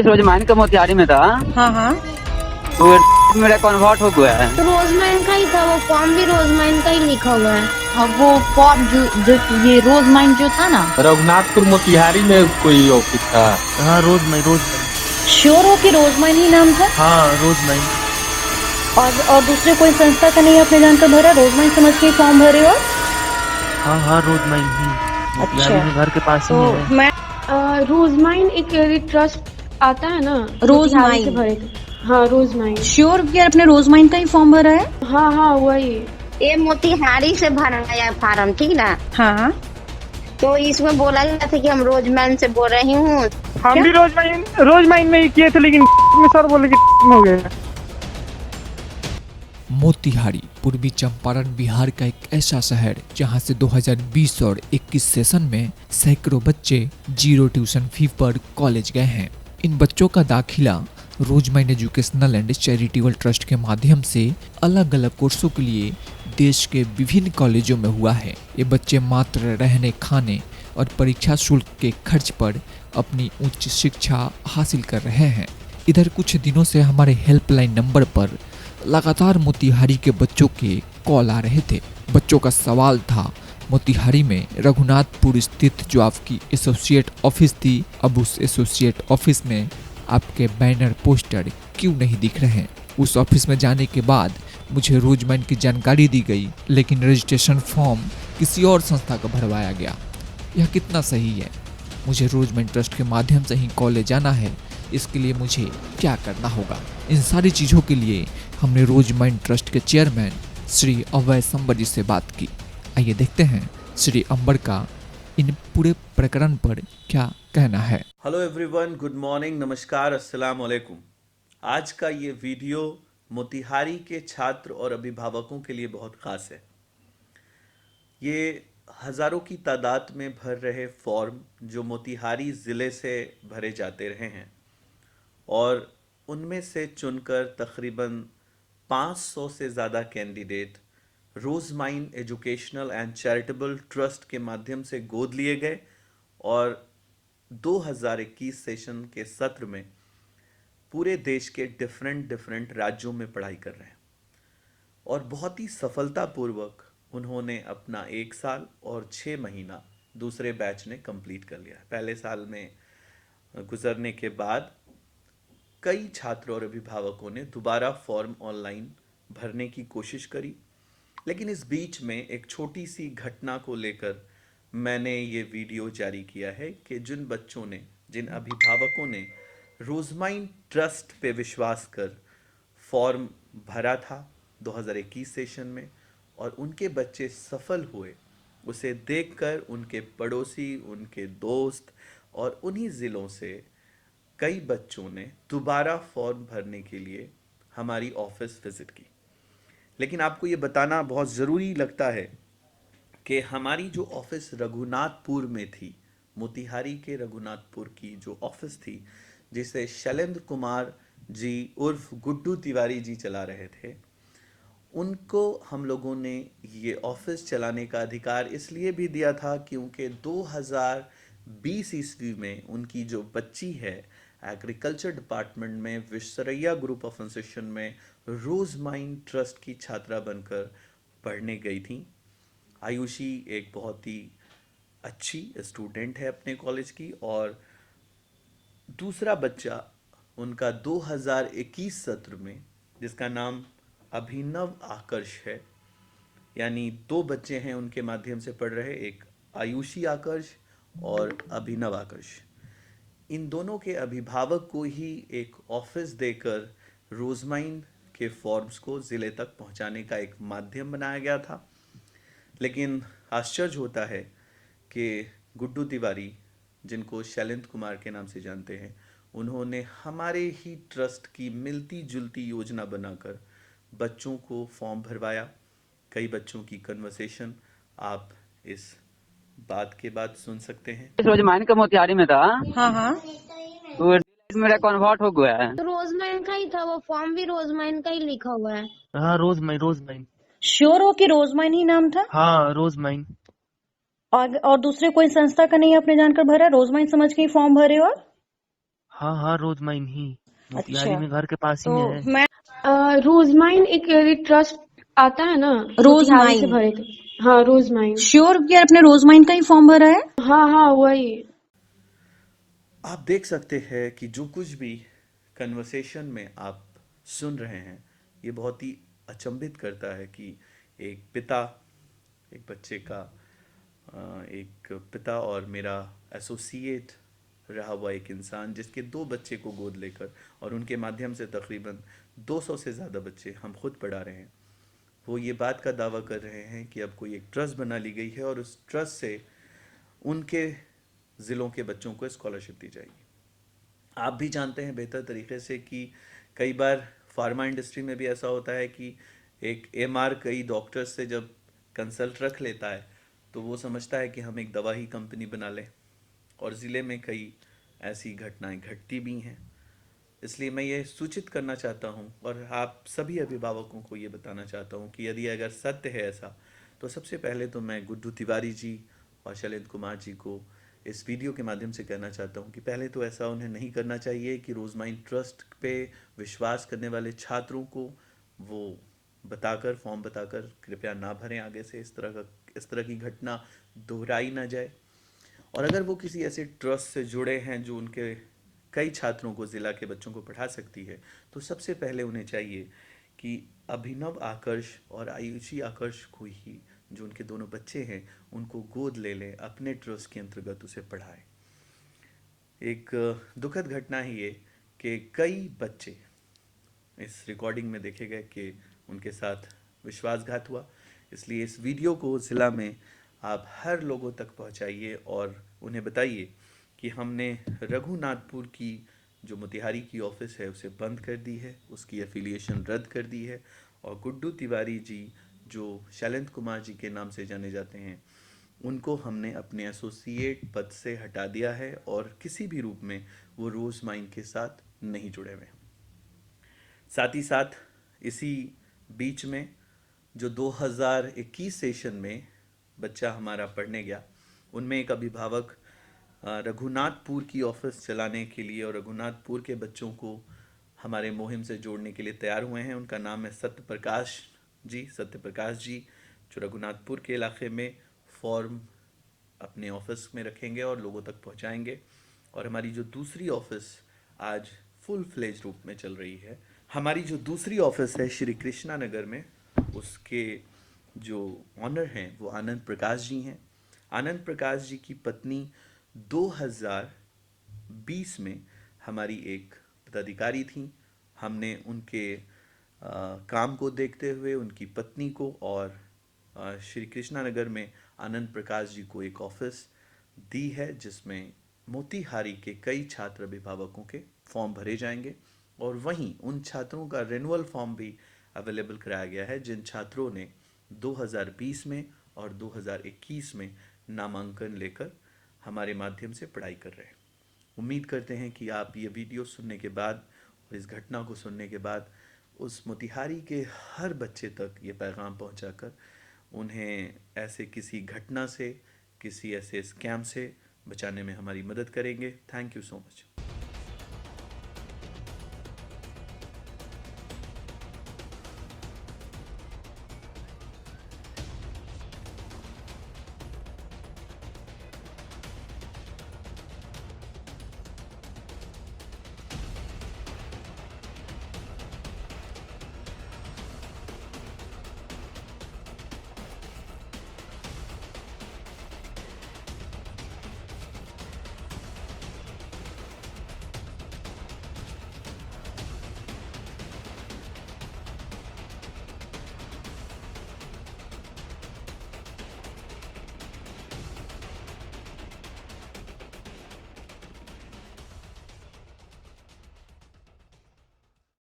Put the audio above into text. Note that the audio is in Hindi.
इस रोजमैन का मोतिहारी में था। हाँ हाँ। तो मेरा कन्वर्ट हो गया है। तो रोजमैन का ही था, वो फॉर्म भी रोजमैन का ही लिखा हुआ है। अब वो फॉर्म जो ये रोजमाइन जो था ना, रघुनाथपुर मोतिहारी में कोई ऑफिस था। हाँ रोज श्योर हो कि रोजमाइन ही नाम था? हाँ रोज और दूसरे कोई संस्था का नहीं आपने जानकर भरा? रोजमाइन समझ के फॉर्म भरे हो? हाँ रोज ही मोतिहारी में घर के पास ही तो है। मैं रोजमाइन एक ट्रस्ट आता है ना, रोजमाइन। मोतिहारी से भरे थे। हाँ रोजमाइन। श्योर कि आपने रोजमाइन का ही फॉर्म भरा है? हाँ हाँ वही। ये मोतिहारी से भराया फार्म, ठीक ना? हाँ। तो इसमें बोला गया था कि हम रोजमैन से बोल रही हूँ। हम भी रोजमाइन में ही किए थे, लेकिन में सर बोले कि हो गया। मोतिहारी पूर्वी चंपारण बिहार का एक ऐसा शहर जहां से 2020 और 21 सेशन में सैकड़ों बच्चे जीरो ट्यूशन फी पर कॉलेज गए हैं। इन बच्चों का दाखिला रोजमाइन एजुकेशनल एंड चैरिटेबल ट्रस्ट के माध्यम से अलग अलग कोर्सों के लिए देश के विभिन्न कॉलेजों में हुआ है। ये बच्चे मात्र रहने, खाने और परीक्षा शुल्क के खर्च पर अपनी उच्च शिक्षा हासिल कर रहे हैं। इधर कुछ दिनों से हमारे हेल्पलाइन नंबर पर लगातार मोतिहारी के बच्चों के कॉल आ रहे थे। बच्चों का सवाल था, मोतिहारी में रघुनाथपुर स्थित जो आपकी एसोसिएट ऑफिस थी, अब उस एसोसिएट ऑफिस में आपके बैनर पोस्टर क्यों नहीं दिख रहे हैं? उस ऑफिस में जाने के बाद मुझे रोजमैन की जानकारी दी गई, लेकिन रजिस्ट्रेशन फॉर्म किसी और संस्था का भरवाया गया। यह कितना सही है? मुझे रोजमैन ट्रस्ट के माध्यम से ही कॉलेज जाना है, इसके लिए मुझे क्या करना होगा? इन सारी चीज़ों के लिए हमने रोजमैन ट्रस्ट के चेयरमैन श्री अभय संबर जी से बात की। आइए देखते हैं श्री अंबर का इन पूरे प्रकरण पर क्या कहना है। हेलो एवरीवन, गुड मॉर्निंग, नमस्कार, अस्सलाम वालेकुम। आज का ये वीडियो मोतिहारी के छात्र और अभिभावकों के लिए बहुत ख़ास है। ये हज़ारों की तादाद में भर रहे फॉर्म जो मोतिहारी ज़िले से भरे जाते रहे हैं और उनमें से चुनकर तकरीबन 500 से ज़्यादा candidate Rosemine educational and charitable trust के माध्यम से गोद लिए गए और 2021 सेशन के सत्र में पूरे देश के डिफरेंट राज्यों में पढ़ाई कर रहे हैं और बहुत ही सफलतापूर्वक उन्होंने अपना 1 साल और 6 महीना दूसरे बैच ने कंप्लीट कर लिया। पहले साल में गुजरने के बाद कई छात्रों और अभिभावकों ने दोबारा फॉर्म ऑनलाइन भरने की कोशिश करी, लेकिन इस बीच में एक छोटी सी घटना को लेकर मैंने ये वीडियो जारी किया है कि जिन अभिभावकों ने रोजमाइन ट्रस्ट पे विश्वास कर फॉर्म भरा था 2021 सेशन में और उनके बच्चे सफल हुए, उसे देखकर उनके पड़ोसी, उनके दोस्त और उन्हीं ज़िलों से कई बच्चों ने दोबारा फॉर्म भरने के लिए हमारी ऑफिस विज़िट की। लेकिन आपको ये बताना बहुत ज़रूरी लगता है कि हमारी जो ऑफिस रघुनाथपुर में थी, मोतिहारी के रघुनाथपुर की जो ऑफिस थी, जिसे शैलेंद्र कुमार जी उर्फ गुड्डू तिवारी जी चला रहे थे, उनको हम लोगों ने ये ऑफिस चलाने का अधिकार इसलिए भी दिया था क्योंकि 2020 ईस्वी में उनकी जो बच्ची है एग्रीकल्चर डिपार्टमेंट में विश्वसरैया ग्रुप ऑफ इंस्टीट्यूशन में रोजमाइन ट्रस्ट की छात्रा बनकर पढ़ने गई थी। आयुषी एक बहुत ही अच्छी स्टूडेंट है अपने कॉलेज की और दूसरा बच्चा उनका 2021 सत्र में, जिसका नाम अभिनव आकर्ष है, यानी 2 बच्चे हैं उनके माध्यम से पढ़ रहे, एक आयुषी आकर्ष और अभिनव आकर्ष। इन दोनों के अभिभावक को ही एक ऑफिस देकर रोजमाइन के फॉर्म्स को ज़िले तक पहुंचाने का एक माध्यम बनाया गया था। लेकिन आश्चर्य होता है कि गुड्डू तिवारी, जिनको शैलेंद्र कुमार के नाम से जानते हैं, उन्होंने हमारे ही ट्रस्ट की मिलती जुलती योजना बनाकर बच्चों को फॉर्म भरवाया। कई बच्चों की कन्वर्सेशन आप इस बात के बाद सुन सकते हैं। इस रोजमैन का मोतिहारी में था। हाँ हाँ। तो मेरा कन्वर्ट हो गया है। तो रोजमैन का ही था, वो फॉर्म भी रोजमैन का ही लिखा हुआ है। हाँ रोज श्योर हो कि रोजमाइन ही नाम था? हाँ रोज और दूसरे कोई संस्था का नहीं आपने जानकर भरा? रोजमाइन समझ के ही फॉर्म भरे हो? हाँ हाँ, रोज माइन ही मोतिहारी में घर के पास ही तो में है। मैं रोजमाइन एक ट्रस्ट आता है ना, रोज मोतिहारी से माइन भरे थे। हाँ, रोजमाइन। श्योर कि आपने रोज माइन का ही फॉर्म भरा है? हाँ हाँ, वही। आप देख सकते हैं कि जो कुछ भी कन्वर्सेशन में आप सुन रहे हैं, ये बहुत ही अचंभित करता है कि एक पिता, एक बच्चे का एक पिता और मेरा एसोसिएट रहा हुआ एक इंसान जिसके 2 बच्चे को गोद लेकर और उनके माध्यम से तकरीबन 200 से ज़्यादा बच्चे हम खुद पढ़ा रहे हैं, वो ये बात का दावा कर रहे हैं कि अब कोई एक ट्रस्ट बना ली गई है और उस ट्रस्ट से उनके ज़िलों के बच्चों को स्कॉलरशिप दी जाएगी। आप भी जानते हैं बेहतर तरीके से कि कई बार फार्मा इंडस्ट्री में भी ऐसा होता है कि एक एमआर कई डॉक्टर्स से जब कंसल्ट रख लेता है तो वो समझता है कि हम एक दवा ही कंपनी बना लें, और ज़िले में कई ऐसी घटनाएं घटती भी हैं। इसलिए मैं ये सूचित करना चाहता हूँ और आप सभी अभिभावकों को ये बताना चाहता हूँ कि यदि अगर सत्य है ऐसा, तो सबसे पहले तो मैं गुड्डू तिवारी जी और शैलेंद्र कुमार जी को इस वीडियो के माध्यम से कहना चाहता हूँ कि पहले तो ऐसा उन्हें नहीं करना चाहिए कि रोजमाइन ट्रस्ट पे विश्वास करने वाले छात्रों को वो बताकर, फॉर्म बताकर कृपया ना भरें। आगे से इस तरह की घटना दोहराई ना जाए। और अगर वो किसी ऐसे ट्रस्ट से जुड़े हैं जो उनके कई छात्रों को, ज़िला के बच्चों को पढ़ा सकती है, तो सबसे पहले उन्हें चाहिए कि अभिनव आकर्ष और आयुषी आकर्ष को ही, जो उनके दोनों बच्चे हैं, उनको गोद ले लें, अपने ट्रस्ट के अंतर्गत उसे पढ़ाएं। एक दुखद घटना है ये कि कई बच्चे इस रिकॉर्डिंग में देखे गए कि उनके साथ विश्वासघात हुआ। इसलिए इस वीडियो को ज़िला में आप हर लोगों तक पहुंचाइए और उन्हें बताइए कि हमने रघुनाथपुर की जो मोतिहारी की ऑफिस है उसे बंद कर दी है, उसकी एफिलिएशन रद्द कर दी है, और गुड्डू तिवारी जी जो शैलेंद्र कुमार जी के नाम से जाने जाते हैं, उनको हमने अपने एसोसिएट पद से हटा दिया है और किसी भी रूप में वो रोज माइन के साथ नहीं जुड़े हुए। साथ ही साथ इसी बीच में जो 2021 सेशन में बच्चा हमारा पढ़ने गया, उनमें एक अभिभावक रघुनाथपुर की ऑफिस चलाने के लिए और रघुनाथपुर के बच्चों को हमारे मुहिम से जोड़ने के लिए तैयार हुए हैं। उनका नाम है सत्यप्रकाश जी, जो रघुनाथपुर के इलाके में फॉर्म अपने ऑफिस में रखेंगे और लोगों तक पहुंचाएंगे। और हमारी जो दूसरी ऑफिस आज फुल फ्लेज रूप में चल रही है, हमारी जो दूसरी ऑफिस है श्री कृष्णा नगर में, उसके जो ऑनर हैं वो आनंद प्रकाश जी हैं। आनंद प्रकाश जी की पत्नी 2020 में हमारी एक पदाधिकारी थी। हमने उनके काम को देखते हुए उनकी पत्नी को और श्री कृष्णा नगर में आनंद प्रकाश जी को एक ऑफिस दी है, जिसमें मोतिहारी के कई छात्र अभिभावकों के फॉर्म भरे जाएंगे और वहीं उन छात्रों का रिन्यूअल फॉर्म भी अवेलेबल कराया गया है जिन छात्रों ने 2020 में और 2021 में नामांकन लेकर हमारे माध्यम से पढ़ाई कर रहे हैं। उम्मीद करते हैं कि आप ये वीडियो सुनने के बाद और इस घटना को सुनने के बाद उस मोतिहारी के हर बच्चे तक ये पैगाम पहुंचाकर उन्हें ऐसे किसी घटना से, किसी ऐसे स्कैम से बचाने में हमारी मदद करेंगे। Thank you so much.